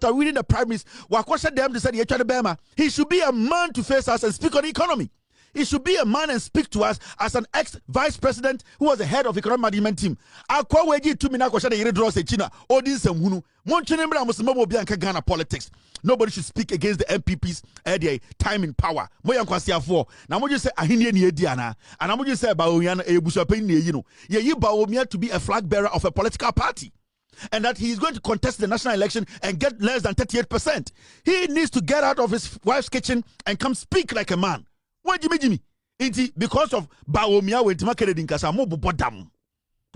after winning the primaries, he should be a man to face us and speak on the economy. He should be a man and speak to us as an ex-vice president who was the head of economic management team. Ghana politics. Nobody should speak against the MPP's time in power. Now, what you say, and I'm going to say Bawumia to be a flag bearer of a political party. And that he is going to contest the national election and get less than 38%. He needs to get out of his wife's kitchen and come speak like a man. What Jimmy? Because of Bawumia went to market in Kasamo Bodam.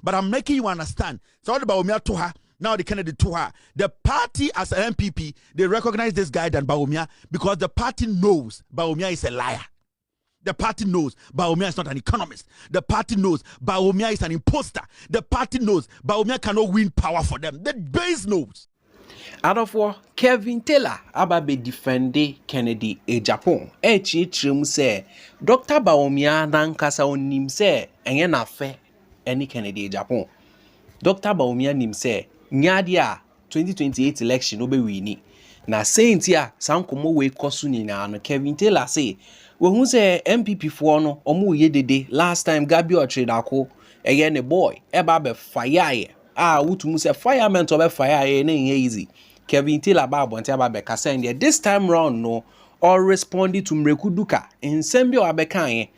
But I'm making you understand. So all the Bawumia to her, now the Kennedy to her. The party as an MPP, they recognize this guy than Bawumia because the party knows Bawumia is a liar. The party knows Bawumia is not an economist. The party knows Bawumia is an imposter. The party knows Bawumia cannot win power for them. The base knows. Out of war, Kevin Taylor ababe defende Kennedy Agyapong. Chim say Dr. Bawumia nankasa onim say enye na fe any Kennedy Agyapong. Dr. Bawumia nim say nyadia 2028 election obe wini. Na saying tia sankomo we kosu nyina no Kevin Taylor say we hu say MPP fo no omo ye dede last time Gabi Otredako eye ne boy eba be fire wutumu say fireman to be fire na easy. Kevin Taylor Babonte ababeka saying this time round no or responding to Mreku Duka in Sembio Abekan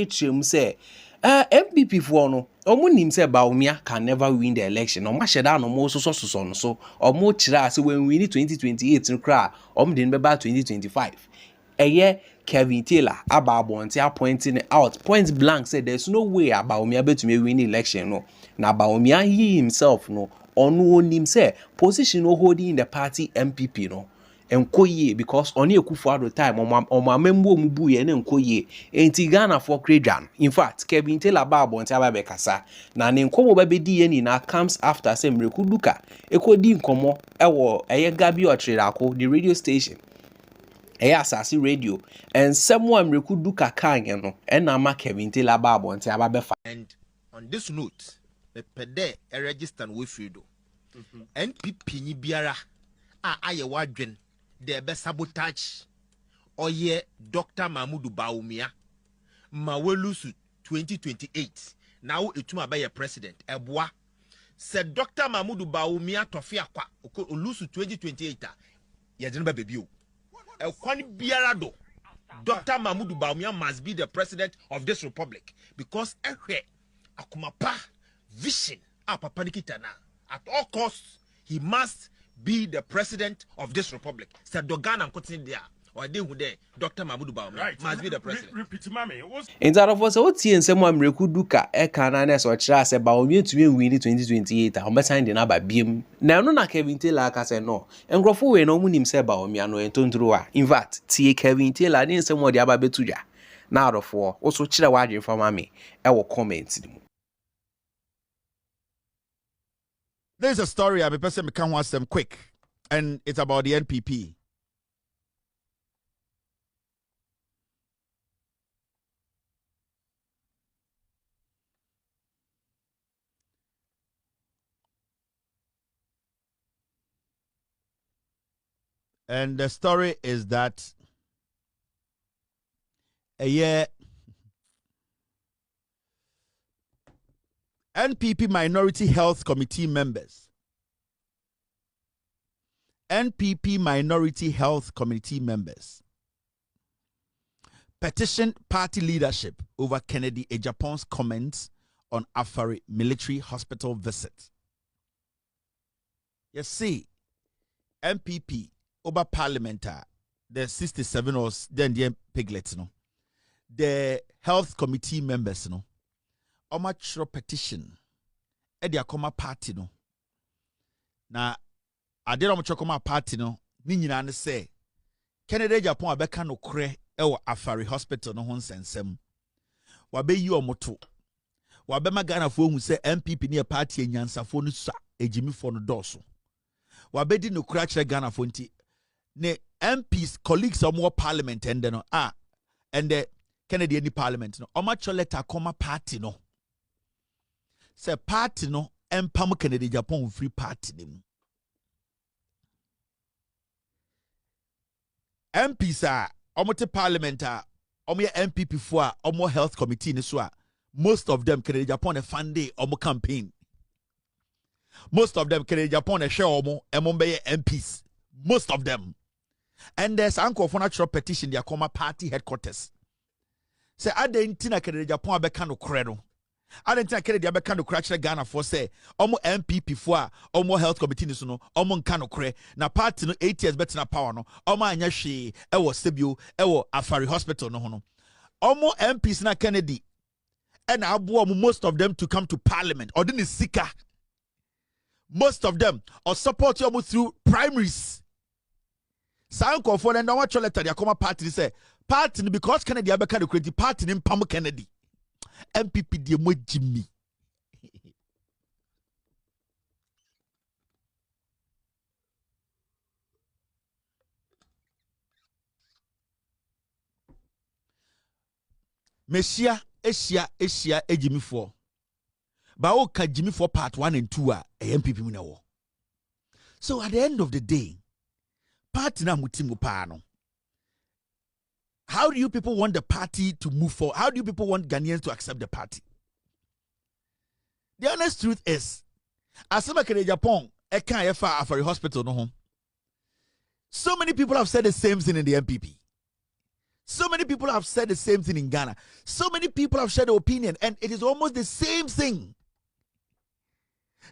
chim say MPP for no omunim say Bawumia can never win the election no masheda no mo so omo chira say when we need 2028 nkra din beba 2025 Kevin Taylor Babonte pointing out point blank said there's no way Bawumia betumi win the election no na Bawumia he himself no onu onim say position no holding in the party MPP no enkoye because oni ekufu at the time omamembo mubu ye na enkoye enti Ghana for Credan. In fact Kevin Taylor Babonte ababekasa na ne nkomo babedi ye ni na comes after say Mreku Duka ekodi nkomo ewo Gabi Otredako the radio station Asasi radio and someone Mreku Duka kan no na ma Kevin Taylor Babonte ababefa. And on this note the pede register no fredo NPP ni biara aye wadwen de be sabotage oye Dr. Mahmoud Bawumia ma welusu 2028 now etuma be president eboa said Dr. Mahmoud Bawumia tofi akwa olusu 2028 ye dinu be bebio e kwani biara do Dr. Mahmoud Bawumia must be the president of this republic because ehwe akumapa vision papa nikitana at all costs he must be the president of this republic. Said Dogan and continue there. Or they who there, Dr. Mahmoud Bawumia must be the president. Repeat, mommy. In that of us, what see and someone Mreku Duka, Ekananes or Chas about me to win 2028. I'm behind the number beam. Now, no, Kevin Taylor, I say no. And Grofu, no one himself about me, and Tondrua. In fact, T. Kevin Taylor didn't say more the Ababetuja. Now, of war, also Chilawadi from Mammy. I will comment. There's a story I'm a person can watch them quick, and it's about the NPP. And the story is that a year NPP Minority Health Committee members. NPP Minority Health Committee members petitioned party leadership over Kennedy Agyapong's comments on Afari military hospital visit. You see, MPP over parliamentar, the 67 or then the piglets, no, the health committee members, no. Omatro petition e dia koma party no na ade na omatro koma party no ni nyina ne se Kennedy Agyapong abeka no kre e wo Afari hospital no ho nsensem wa be yi omoto wa be magana fo hu se MPP ne party enyansafo no sa ejimifo no doso wa be di no kra kire Ghana fo nti ne MPs colleagues of more parliament and no and the Kennedy any parliament no omatro letter koma party no say party no empam Kennedy Agyapong free party them. MPs are omote parliament are MPP for health committee ni so a most of them Kennedy Agyapong a fund campaign. Most of them Kennedy Agyapong a share MPs. Most of them. And there's uncle for natural petition their party headquarters. Say adentina Kennedy Agyapong abeka no kredo. Adentina Kennedy abeka no kra Ghana for say MPP for health committee ni so no nka no kre na party no 8 years better na power no anya hwe ewo Sebio ewo Afari hospital no ho no. MPs na Kennedy and most of them to come to parliament or didn't seeker. Most of them or support you through primaries. Sound call for and I want your letter. They come party say party because Kennedy abeka the creative party in Pam Kennedy. MPP de mo Jimmy. Mesia Asia Jimmy 4. But okay, Jimmy 4 part 1 and 2 are MPP munawo. So at the end of the day, party na mutimu pano. How do you people want the party to move forward? How do you people want Ghanaians to accept the party? The honest truth is, as some Agyapong, Afari hospital no home. So many people have said the same thing in the MPP. So many people have said the same thing in Ghana. So many people have shared their opinion, and it is almost the same thing.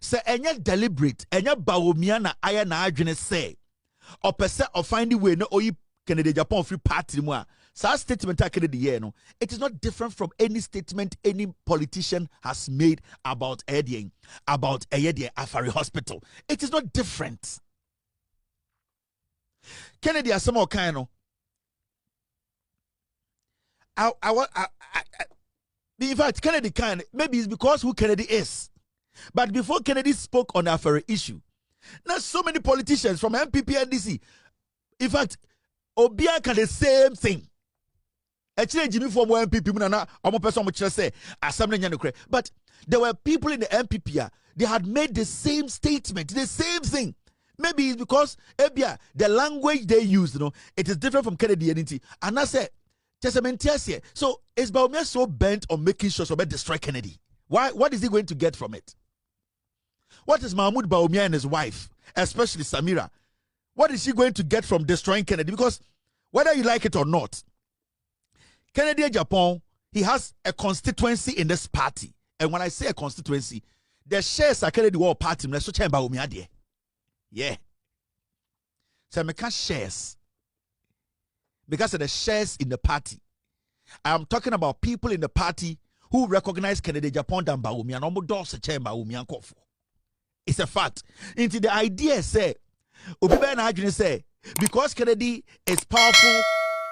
So, enya deliberate, enya Bawumia na aya na adwene say, or percent or find the way no oyi Kennedy Agyapong free party mo. So statement I Kennedy here no, it is not different from any statement any politician has made about Afari hospital. It is not different. Kennedy has some more kind of. In fact, Kennedy can maybe it's because who Kennedy is. But before Kennedy spoke on the Afari issue, now so many politicians from MPP and DC, in fact, Obia can the same thing. Actually, Jimmy from MPP, but there were people in the MPP, they had made the same statement, the same thing. Maybe it's because the language they use, it is different from Kennedy and I said, so is Bawumia so bent on making sure somebody destroy Kennedy? Why? What is he going to get from it? What is Mahmoud Bawumia and his wife, especially Samira? What is she going to get from destroying Kennedy? Because whether you like it or not, Kennedy Agyapong, he has a constituency in this party. And when I say a constituency, the shares are Kennedy War Party. Yeah. So I can't shares. Because of the shares in the party. I am talking about people in the party who recognize Kennedy Agyapong than Bawumia. It's a fact. Into the idea say, say, because Kennedy is powerful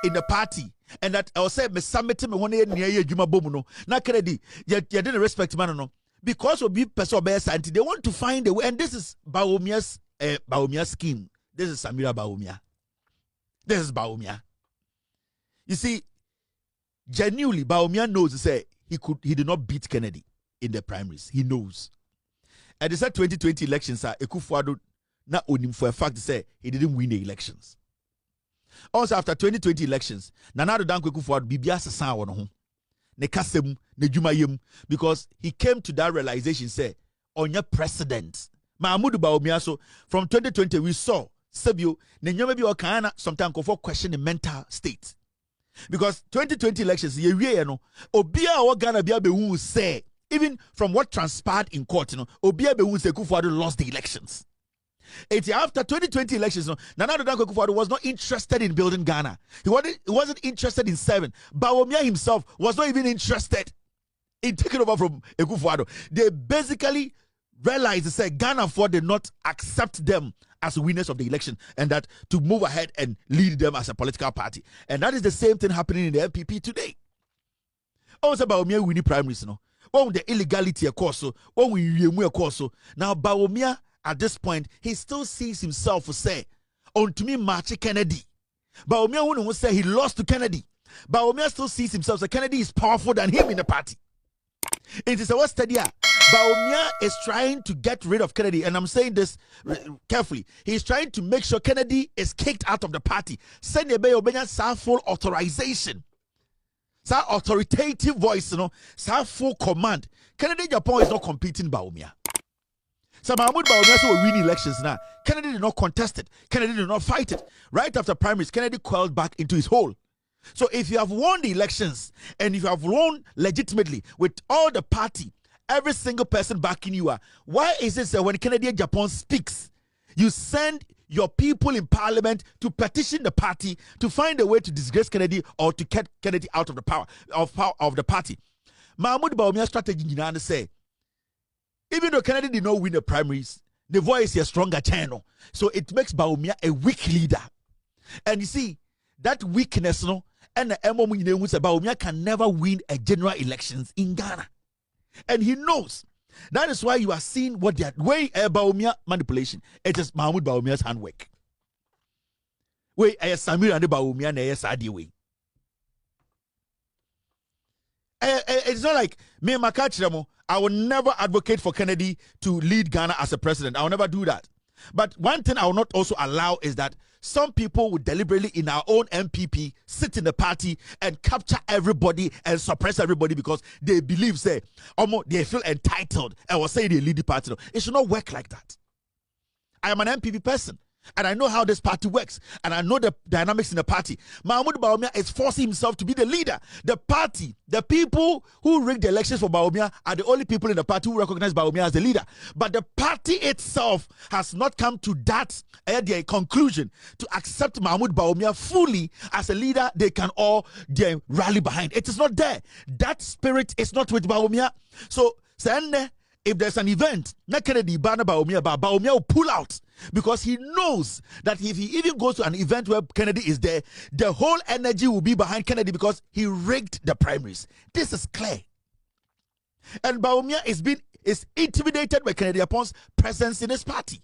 in the party, and that I will say me summit me one near Juma Bomuno. Now Kennedy, you didn't respect man no. Because of be person anti, they want to find a way, and this is Bawumia's scheme. This is Samira Bawumia. This is Bawumia. You see, genuinely, Bawumia knows say he did not beat Kennedy in the primaries. He knows. And they said 2020 elections are Ekufuado not onim for a fact say he didn't win the elections. Also after 2020 elections, Nana Danko Ekufuado bibia sasa wono ho. Ne kasem ne dwumayem because he came to that realization say on your president. Mahmoud Bawumia so from 2020 we saw Sebio ne nyoma bi o kan na sometimes go for question the mental state. Because 2020 elections, Obia or Ghana Biabe say, even from what transpired in court, Obia Bewu say Kufuado lost the elections. After 2020 elections, Nana Danko Kufuado was not interested in building Ghana. He wasn't interested in serving. Bawumia himself was not even interested in taking over from Kufuado. They basically realized they said Ghana did not accept them as winners of the election and that to move ahead and lead them as a political party. And that is the same thing happening in the MPP today. Also, Bawumia winning primaries, when the illegality of course, when we course. Now Bawumia at this point, he still sees himself say, on to me March Kennedy. Bawumia who say he lost to Kennedy. Bawumia still sees himself as Kennedy is powerful than him in the party. It is a what study. Bawumia is trying to get rid of Kennedy, and I'm saying this carefully. He's trying to make sure Kennedy is kicked out of the party. Send a full authorization. Sa authoritative voice, sa full command. Kennedy Agyapong is not competing Bawumia. So Mahmoud Bawumia will win elections now. Kennedy did not contest it. Kennedy did not fight it. Right after primaries, Kennedy coiled back into his hole. So if you have won the elections and if you have won legitimately with all the party, every single person backing you are, why is it that when Kennedy Agyapong speaks, you send your people in parliament to petition the party to find a way to disgrace Kennedy or to get Kennedy out of the power of the party? Mahmoud Bawumia's strategy, say, even though Kennedy did not win the primaries, the voice is a stronger channel. So it makes Bawumia a weak leader. And you see, that weakness, and the Bawumia can never win a general elections in Ghana. And he knows. That is why you are seeing what they are way Bawumia manipulation. It is Mahmoud Bawumia's handwork. Way Samir and the Bawumia and Sadi way. It's not like me Makachiramo. I will never advocate for Kennedy to lead Ghana as a president. I will never do that. But one thing I will not also allow is that some people would deliberately in our own MPP sit in the party and capture everybody and suppress everybody because they believe, say, they feel entitled and will say they lead the party. No, it should not work like that. I am an MPP person. And I know how this party works. And I know the dynamics in the party. Mahmoud Bawumia is forcing himself to be the leader. The party, the people who rigged the elections for Bawumia are the only people in the party who recognize Bawumia as the leader. But the party itself has not come to that conclusion to accept Mahmoud Bawumia fully as a leader they can all rally behind. It is not there. That spirit is not with Bawumia. So, if there's an event, not Kennedy, Bawumia will pull out because he knows that if he even goes to an event where Kennedy is there, the whole energy will be behind Kennedy because he rigged the primaries. This is clear. And Bawumia is intimidated by Kennedy Agyapong's presence in his party.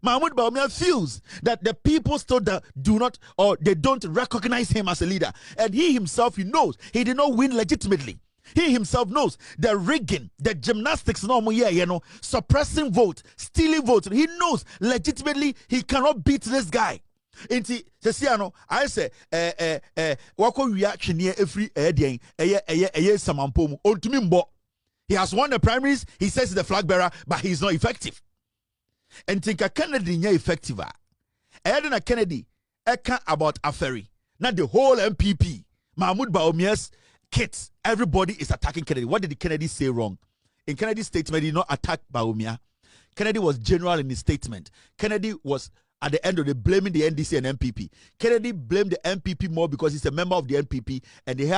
Mahmoud Bawumia feels that the people still do not or they don't recognize him as a leader. And he himself, he knows he did not win legitimately. He himself knows the rigging, the gymnastics, suppressing vote, stealing votes. He knows legitimately he cannot beat this guy. I say, wako reaction here every samampomu. He has won the primaries. He says he's the flag bearer, but he's not effective. And think a Kennedy is effective. Edna Kennedy, eka about Aferi, not the whole MPP. Mahmoud Bawumia's kids, everybody is attacking Kennedy. What did Kennedy say wrong? In Kennedy's statement, he did not attack Bawumia. Kennedy was general in his statement. Kennedy was at the end of the blaming the NDC and MPP. Kennedy blamed the MPP more because he's a member of the MPP and they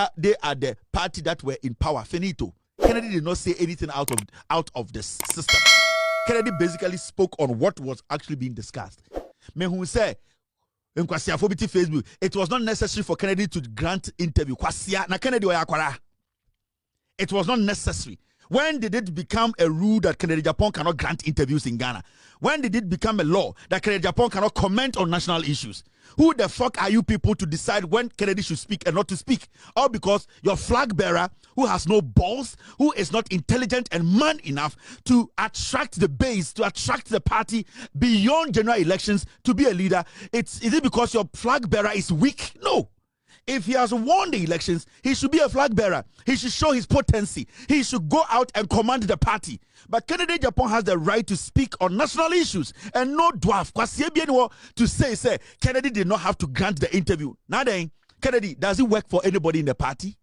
are the party that were in power. Finito. Kennedy did not say anything out of the system. Kennedy basically spoke on what was actually being discussed. Me who say Facebook, it was not necessary for Kennedy to grant interview. It was not necessary. When did it become a rule that Kennedy Agyapong cannot grant interviews in Ghana? When did it become a law that Kennedy Agyapong cannot comment on national issues? Who the fuck are you people to decide when Kennedy should speak and not to speak? All because your flag bearer, who has no balls, who is not intelligent and man enough to attract the base, to attract the party beyond general elections to be a leader. Is it because your flag bearer is weak? No. If he has won the elections, he should be a flag bearer. He should show his potency. He should go out and command the party. But Kennedy Agyapong has the right to speak on national issues and no dwarf. To say Kennedy did not have to grant the interview. Now then, Kennedy, does it work for anybody in the party?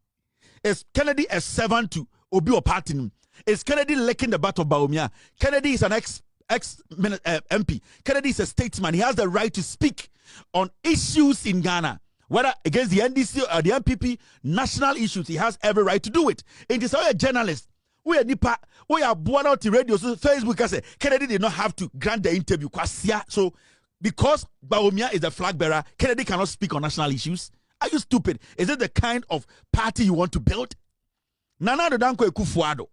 Is Kennedy a servant to Obi or party? Is Kennedy licking the butt of Bawumia? Kennedy is an ex MP. Kennedy is a statesman. He has the right to speak on issues in Ghana. Whether against the NDC or the MPP, national issues, he has every right to do it. It is all a journalist. We are born out the radio, so Facebook can say Kennedy did not have to grant the interview. So because Bawumia is the flag bearer, Kennedy cannot speak on national issues. Are you stupid? Is it the kind of party you want to build? Nana Danko Ekufuado,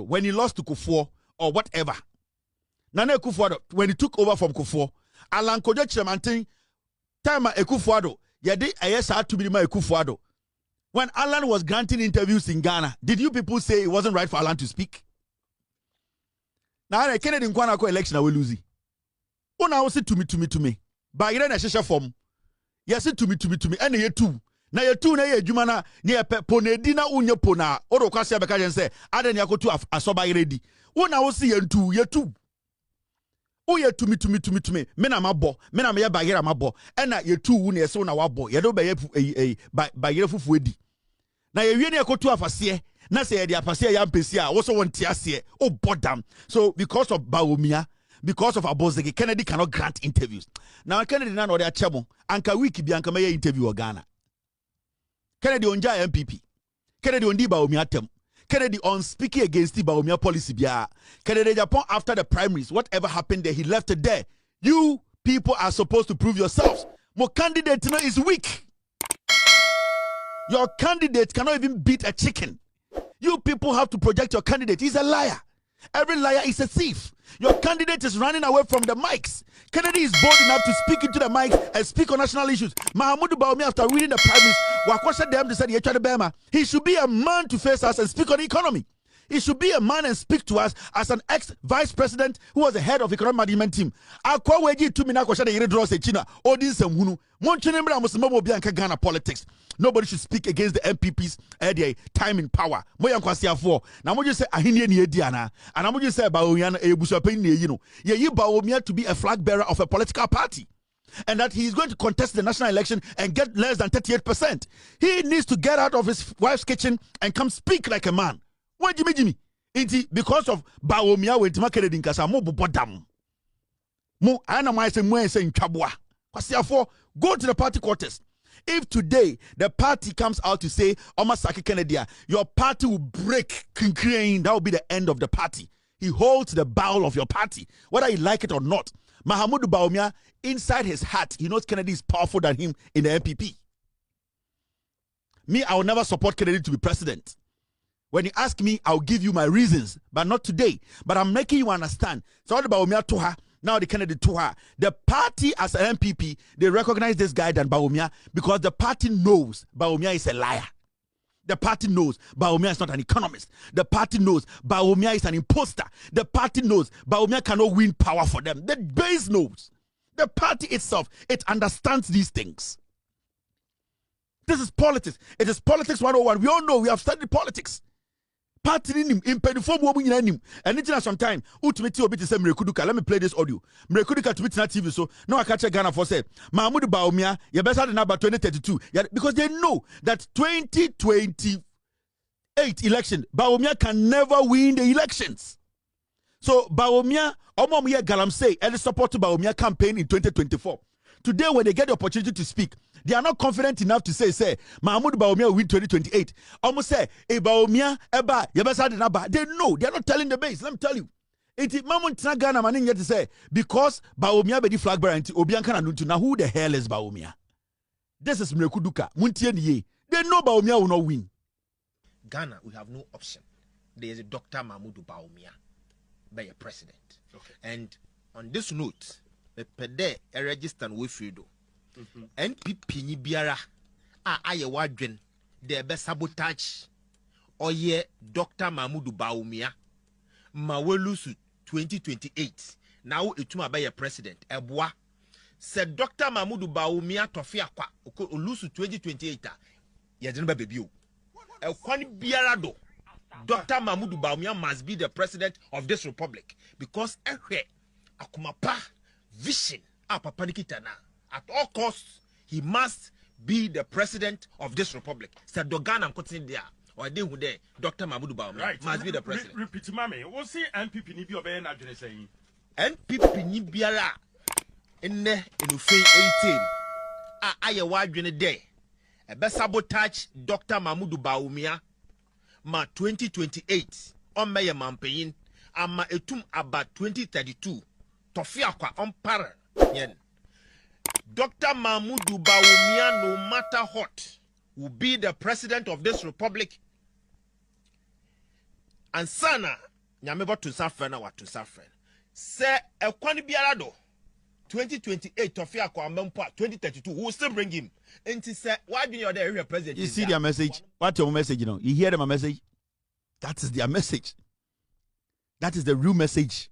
when he lost to Kufuor or whatever, Nana Ekufuado, when he took over from Kufuor, Alan Kojo Chilemantin, Tama Ekufuado, Yadi Ayesa to be my Ekufuado. When Alan was granting interviews in Ghana, did you people say it wasn't right for Alan to speak? Now, Kennedy Nkwana election, I will lose it. Oh, now say to me. But you don't share form. Yes, to me. And you too. Now you too, na you jumana near pone dina unye pona. Oro kwasi abekaje say, aden yako tu asoba ready. Oh, now see you too. Oh, ye to me. Mena mabo. Mena me bagera mabo. And na you too ne so na wabo. Ye do be bagera fufuedi. Na ye wie ne yako tu afase. Na say ye de afase ya mpesi a wo so won tiase. Oh, bodam. So because of Bawumia, because of Abozegi, Kennedy cannot grant interviews. Now Kennedy na no de achemo. Anka wiki bi anka me interview o Ghana. Kennedy onja MPP. Kennedy ondi Bawumia tem. Kennedy on speaking against the Bawumia policy bia. Kennedy Agyapong after the primaries, whatever happened there, he left it there. You people are supposed to prove yourselves. More candidate is weak. Your candidate cannot even beat a chicken. You people have to project your candidate. He's a liar. Every liar is a thief. Your candidate is running away from the mics. Kennedy is bold enough to speak into the mic and speak on national issues. Mahamudu Bawumia, after winning the primaries, Wakwasha them to say he should be a man to face us and speak on the economy. He should be a man and speak to us as an ex-vice president who was the head of economic management team. Akwa weji tu mina kwasha de yere draw se China. Odi semhunu. Monchene mbra musimo bi anka Ghana politics. Nobody should speak against the MPP's time in power. Moya nkwasi afo. Na moju say ahenie ne edi ana. Ana moju say Bawumia na ebusuapen ne yi no. Ye yi Bawumia to be a flag bearer of a political party. And that he is going to contest the national election and get less than 38%. He needs to get out of his wife's kitchen and come speak like a man. What Jimmy? Because of Bawumia, when Timakere Dinkasa, mo bodam. Mo, I know my saying Chabwa. Therefore, go to the party quarters. If today the party comes out to say, Omasaki Kennedy, your party will break, that will be the end of the party. He holds the bowel of your party, whether you like it or not. Mahamudu Bawumia, inside his heart, he knows Kennedy is powerful than him in the MPP. Me, I will never support Kennedy to be president. When you ask me, I'll give you my reasons, but not today. But I'm making you understand. So all the Bawumia to her, now the Kennedy to her. The party as an MPP, they recognize this guy than Bawumia because the party knows Bawumia is a liar. The party knows Bawumia is not an economist. The party knows Bawumia is an imposter. The party knows Bawumia cannot win power for them. The base knows. The party itself, it understands these things. This is politics. It is politics 101. We all know, we have studied politics. Party in him, in penifom woman in him. And it's sometime, ultimately, obit say Mrekuduka. Let me play this audio. Mrekuduka to be na TV. So now I catch a Ghana for say, Mahamudu Bawumia, you better than about 2032. Yeah, because they know that 2028 election, Bawumia can never win the elections. So Bawumia, Omomuya Galam say, and support to Bawumia campaign in 2024. Today, when they get the opportunity to speak, they are not confident enough to say, Mahamudu Bawumia will win 2028. Almost say, Bawumia, Eba, Yabasa Naba. They know, they are not telling the base. Let me tell you. It's Mamon Ghana Manin yet to say, because Bawumia be the flag bearer and Obianka Nuntu. Now, who the hell is Bawumia? This is Mrekuduka. Muntien ye. They know Bawumia will not win. Ghana, we have no option. There is a Dr. Mahamudu Bawumia by a president. Okay. And on this note, the pede a register with Fredo. NPP ni biara aye wadwen de be sabotage oye Dr. Mahamudu Bawumia ma welusu 2028 now etuma be president eboa said Dr. Mahamudu Bawumia tofi akwa olusu 2028 ye de no be bebio e kwani biara do Dr. Mahamudu Bawumia must be the president of this republic because ehwe akumapa vision papa nikitana. At all costs, he must be the president of this republic. Said Dogan and continue there. Or they would there. Dr. Mahamudu Bawumia must be the president. Repeat, Mammy. What's the NPP ni bi obey na dwene saying? NPP ni biara enne enufe 18. Aye wadwene there. Ebe sabotage Dr. Mahamudu Bawumia ma 2028 on meye mampeyin ama etum aba 2032 tofia kwa ompare yen. Dr. Mahamudu Bawumia, no matter what, will be the president of this republic. And sana, nyamebo to suffer na what to suffer. Se ekwani biarado, 2028 Tofia Kwamempa 2032 we will still bring him. And he said, why do you the area president? You see their message. What's your message? You know, you hear them a message. That is their message. That is the real message.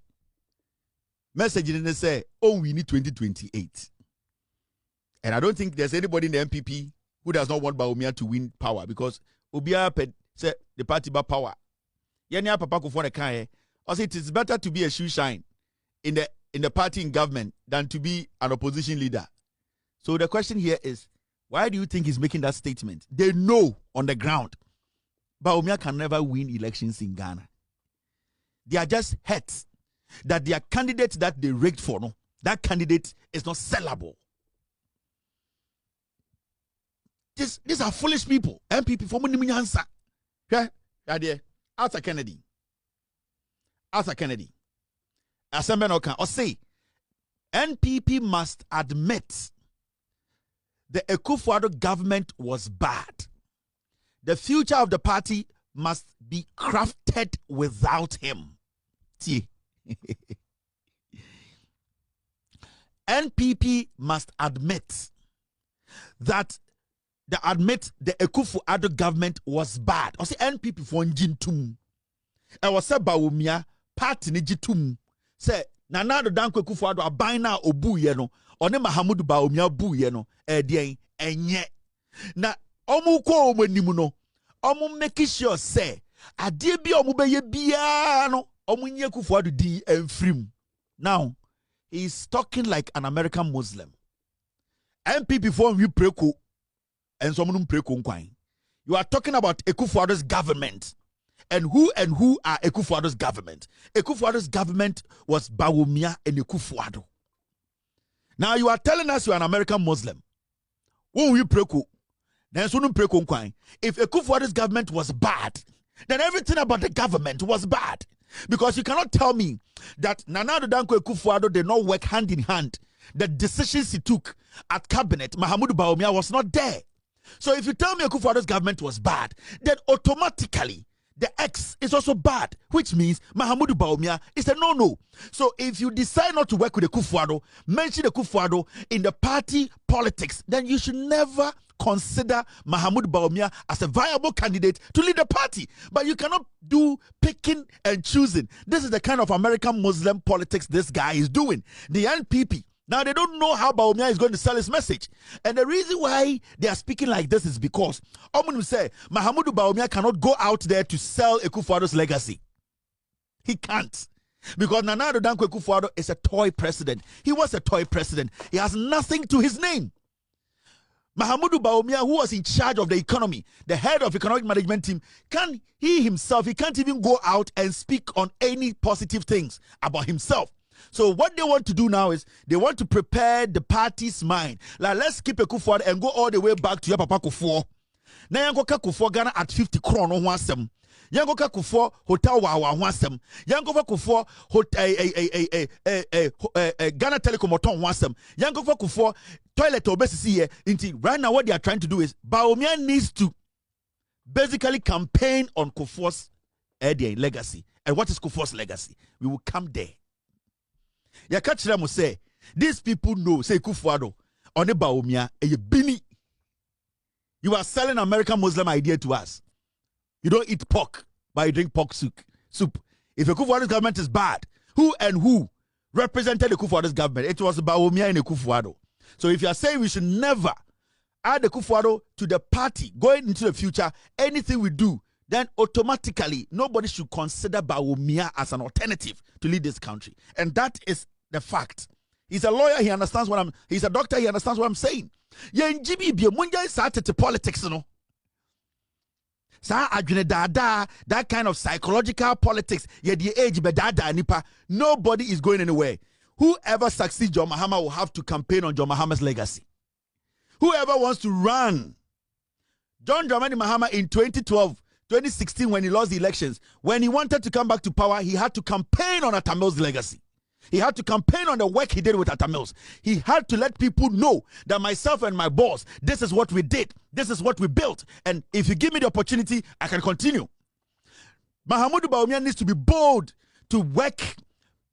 Message didn't say, oh, we need 2028. And I don't think there's anybody in the MPP who does not want Bawumia to win power because Obia said the party about power. Yenya Papa Kufo Kanye. Also, it is better to be a shoe shine in the party in government than to be an opposition leader. So the question here is, why do you think he's making that statement? They know on the ground Bawumia can never win elections in Ghana. They are just hurt that their candidate that they rigged for, no, that candidate is not sellable. These are foolish people. MPP for money answer. Okay? Idea. Arthur Kennedy. Assembly Okan or say NPP must admit the Akufo-Addo government was bad. The future of the party must be crafted without him. See. NPP must admit that the Akufo-Addo government was bad. Or say NPP for Njintum. I was said Bawumia party ni jitum. Say Nana do Danko Akufo-Addo abaina obu ye no. One Mahamudu Bawumia bu ye no. Dien enye. Na omu ko omu nimu no. Omu make sure say adie bi omu beye biya no. Omu nye Akufo-Addo di enfrim. Now he's talking like an American Muslim. MPP for you preko and someone preko nkwan. You are talking about Akufo-Addo's government. And who are Akufo-Addo's government? Akufo-Addo's government was Bawumia and Akufo-Addo. Now you are telling us you are an American Muslim. When we preko, then someone preko nkwan. If Akufo-Addo's government was bad, then everything about the government was bad. Because you cannot tell me that Nana Danko Akufo-Addo did not work hand in hand. The decisions he took at cabinet, Mahamudu Bawumia was not there. So if you tell me Akufo-Addo's government was bad, then automatically the X is also bad, which means Mahamudu Bawumia is a no-no. So if you decide not to work with Akufo-Addo, mention Akufo-Addo in the party politics, then you should never consider Mahamudu Bawumia as a viable candidate to lead the party. But you cannot do picking and choosing. This is the kind of American Muslim politics this guy is doing. The NPP, now they don't know how Bawumia is going to sell his message. And the reason why they are speaking like this is because Omunum say Mahamudu Bawumia cannot go out there to sell Akufo-Addo's legacy. He can't. Because Nana Danko Akufo-Addo is a toy president. He was a toy president. He has nothing to his name. Mahamudu Bawumia, who was in charge of the economy, the head of economic management team, he can't even go out and speak on any positive things about himself. So what they want to do now is they want to prepare the party's mind. Like, let's keep Akufo-Addo and go all the way back to your Papa Kufo. Now you go Kufo Ghana at 50 kroner on one sem. You go Kufo hotel wa one sem. You go Kufo Ghana Telecom on one sem. You go Kufo toilet obesity here. Right now what they are trying to do is Bawumia needs to basically campaign on Kufuor's legacy. And what is Kufuor's legacy? We will come there. Yakachira say these people know say Akufo-Addo on the Bawumia a bini. You are selling American Muslim idea to us. You don't eat pork, but you drink pork soup. If Akufo-Addo's government is bad, who represented Akufo-Addo's government? It was Bawumia and Akufo-Addo. So if you are saying we should never add Akufo-Addo to the party going into the future, anything we do, then automatically nobody should consider Bawumia as an alternative to lead this country. And that is the fact. He's a lawyer, he understands he's a doctor, he understands what I'm saying. Politics, you know. That kind of psychological politics, nobody is going anywhere. Whoever succeeds John Mahama will have to campaign on John Mahama's legacy. Whoever wants to run John Dramani Mahama in 2016 when he lost the elections, when he wanted to come back to power, he had to campaign on Atamil's legacy. He had to campaign on the work he did with Atamils. He had to let people know that myself and my boss, this is what we did. This is what we built. And if you give me the opportunity, I can continue. Mahamudu Bawumia needs to be bold to work,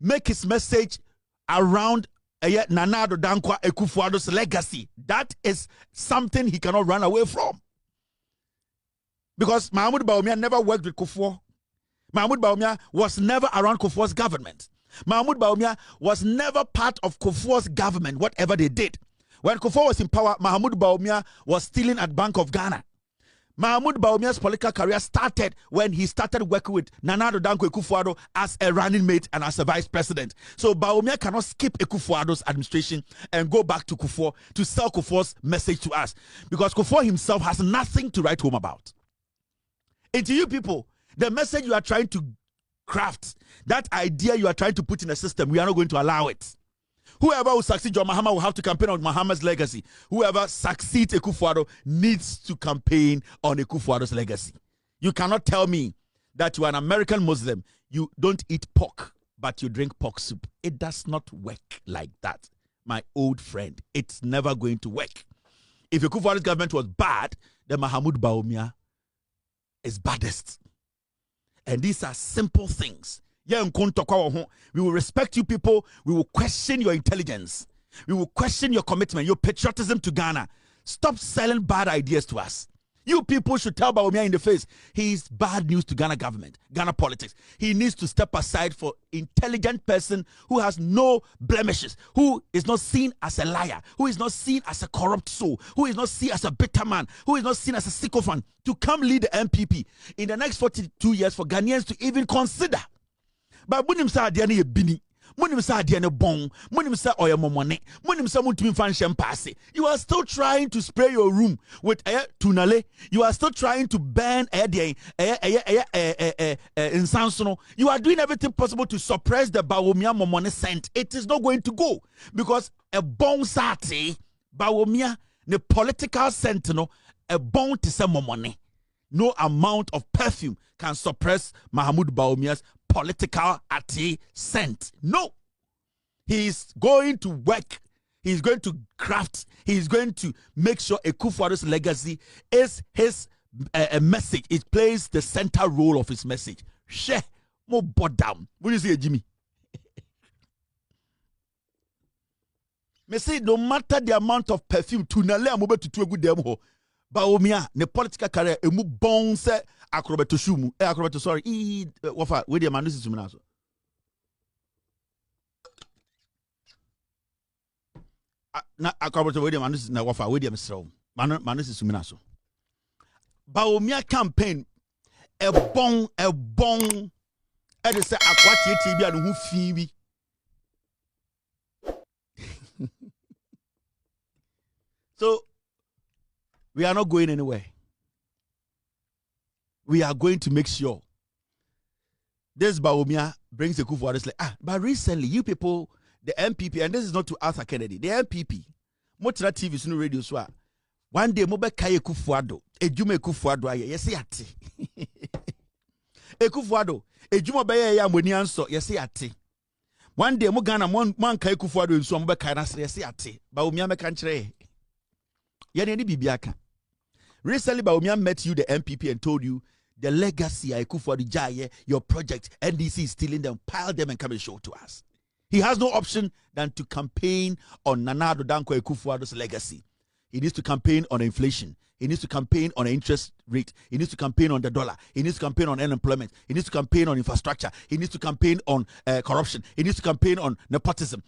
make his message around Nana Addo Dankwa Akufo-Addo's legacy. That is something he cannot run away from. Because Mahmoud Bawumia never worked with Kufuor. Mahmoud Bawumia was never around Kufuor's government. Mahmoud Bawumia was never part of Kufuor's government, whatever they did. When Kufuor was in power, Mahmoud Bawumia was stealing at Bank of Ghana. Mahmoud Bawumia's political career started when he started working with Nana Addo Dankwa Akufo-Addo as a running mate and as a vice president. So Bawumia cannot skip Akufo-Addo's administration and go back to Kufuor to sell Kufuor's message to us. Because Kufuor himself has nothing to write home about. And to you people, the message you are trying to craft, that idea you are trying to put in the system, we are not going to allow it. Whoever will succeed John Mahama will have to campaign on Mahama's legacy. Whoever succeeds Akufo-Addo needs to campaign on Akufo-Addo's legacy. You cannot tell me that you are an American Muslim, you don't eat pork, but you drink pork soup. It does not work like that, my old friend. It's never going to work. If Akufo-Addo's government was bad, then Mahmoud Bawumia is baddest. And these are simple things. We will respect you people. We will question your intelligence. We will question your commitment, your patriotism to Ghana. Stop selling bad ideas to us. You people should tell Bawumia in the face, he is bad news to Ghana government, Ghana politics. He needs to step aside for intelligent person who has no blemishes, who is not seen as a liar, who is not seen as a corrupt soul, who is not seen as a bitter man, who is not seen as a sycophant, to come lead the MPP in the next 42 years for Ghanaians to even consider. But when you say Adiane Bini, when you say Adiane Bong, when you say Oya Momone, when you say Muntumi Fan Passe, you are still trying to spray your room with tunale. You are still trying to ban insansono. You are doing everything possible to suppress the Bawumia Momone scent. It is not going to go because a bong sati Bawumia the political sentinel a bong to say Momone. No amount of perfume can suppress Mahmoud Bawumia's political scent. No. He's going to work. He's going to craft. He's going to make sure Akufo-Addo's legacy is his message. It plays the center role of his message. Share more bottom. What do you say, Jimmy? Me say no matter the amount of perfume to nale amobe to a good demo. Bawumia ne political career emu bon se akrobeto shumu akrobeto sorry wafa we dey manusi sumina so na akrobeto we dey manusi na wafa we dey mesrew manusi sumina so Bawumia campaign e bon e dey say akwati bia no hu fi bi so we are not going anywhere. We are going to make sure this Bawumia brings the Akufo-Addo like, but recently you people, the MPP, and this is not to Arthur Kennedy, the MPP, Motira TV is no radio so one day mobe kaye Akufo-Addo, ejume Akufo-Addo aye, yesi ate. Akufo-Addo, ejuma beye ya moni anso, yesi ate. One day mo Ghana man kaye Akufo-Addo nso mobe kaye nasre yesi ate. Bawumia meka nkyere. Yene ni bibiaka. Recently, Bawumia met you, the MPP, and told you the legacy Akufo-Addo Jaye, your project, NDC is stealing them, pile them and come and show to us. He has no option than to campaign on Nana Addo Dankwa Akufo-Addo's legacy. He needs to campaign on inflation. He needs to campaign on the interest rate. He needs to campaign on the dollar. He needs to campaign on unemployment. He needs to campaign on infrastructure. He needs to campaign on corruption. He needs to campaign on nepotism.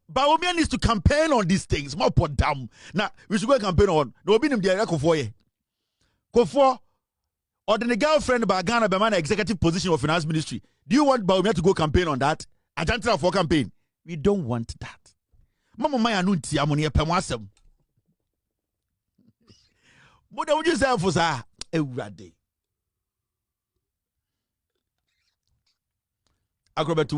Bawumia needs to campaign on these things. More put down. Now, we should go and campaign on. No, be them there Kufuor or the girlfriend by Ghana by man executive position of finance ministry. Do you want Bawumia to go campaign on that? Agenda for campaign. We don't want that. Mama Maya Nunti Amoni Pemwasem. What would you say for that? Every Acrobat to